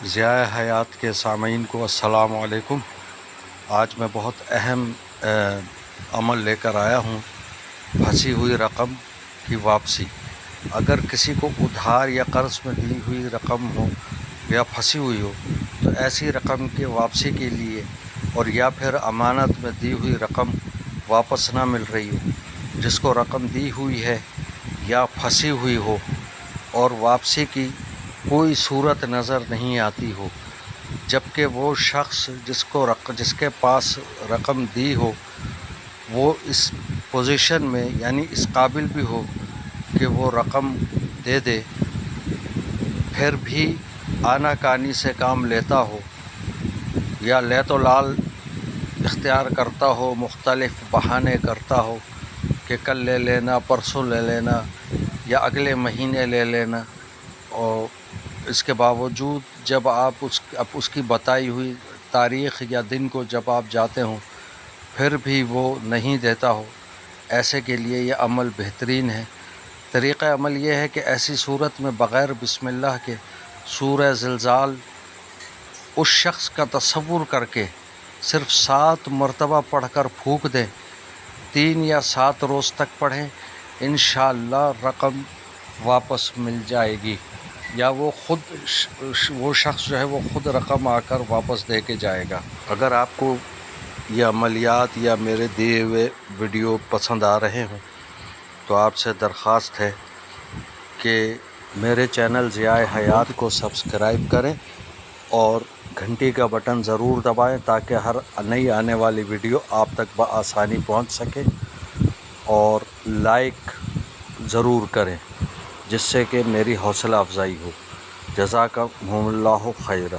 ضیاء حیات کے سامعین کو السلام علیکم۔ آج میں بہت اہم عمل لے کر آیا ہوں، پھنسی ہوئی رقم کی واپسی۔ اگر کسی کو ادھار یا قرض میں دی ہوئی رقم ہو یا پھنسی ہوئی ہو تو ایسی رقم کے واپسی کے لیے، اور یا پھر امانت میں دی ہوئی رقم واپس نہ مل رہی ہو، جس کو رقم دی ہوئی ہے یا پھنسی ہوئی ہو اور واپسی کی کوئی صورت نظر نہیں آتی ہو، جبکہ وہ شخص جس کے پاس رقم دی ہو وہ اس پوزیشن میں یعنی اس قابل بھی ہو کہ وہ رقم دے دے، پھر بھی آناکانی سے کام لیتا ہو یا لیت و لال اختیار کرتا ہو، مختلف بہانے کرتا ہو کہ کل لے لینا، پرسوں لے لینا یا اگلے مہینے لے لینا، اور اس کے باوجود جب آپ اس کی بتائی ہوئی تاریخ یا دن کو جب آپ جاتے ہوں پھر بھی وہ نہیں دیتا ہو، ایسے کے لیے یہ عمل بہترین ہے۔ طریقہ عمل یہ ہے کہ ایسی صورت میں بغیر بسم اللہ کے سورہ زلزال اس شخص کا تصور کر کے صرف 7 مرتبہ پڑھ کر پھونک دیں، 3 یا 7 روز تک پڑھیں، انشاءاللہ رقم واپس مل جائے گی، یا وہ شخص جو ہے وہ خود رقم آ کر واپس دے کے جائے گا۔ اگر آپ کو یہ عملیات یا میرے دیے ہوئے ویڈیو پسند آ رہے ہوں تو آپ سے درخواست ہے کہ میرے چینل ضیاء حیات کو سبسکرائب کریں اور گھنٹی کا بٹن ضرور دبائیں تاکہ ہر نئی آنے والی ویڈیو آپ تک بآسانی پہنچ سکے، اور لائک ضرور کریں جس سے کہ میری حوصلہ افزائی ہو۔ جزاکم اللہ خیرہ۔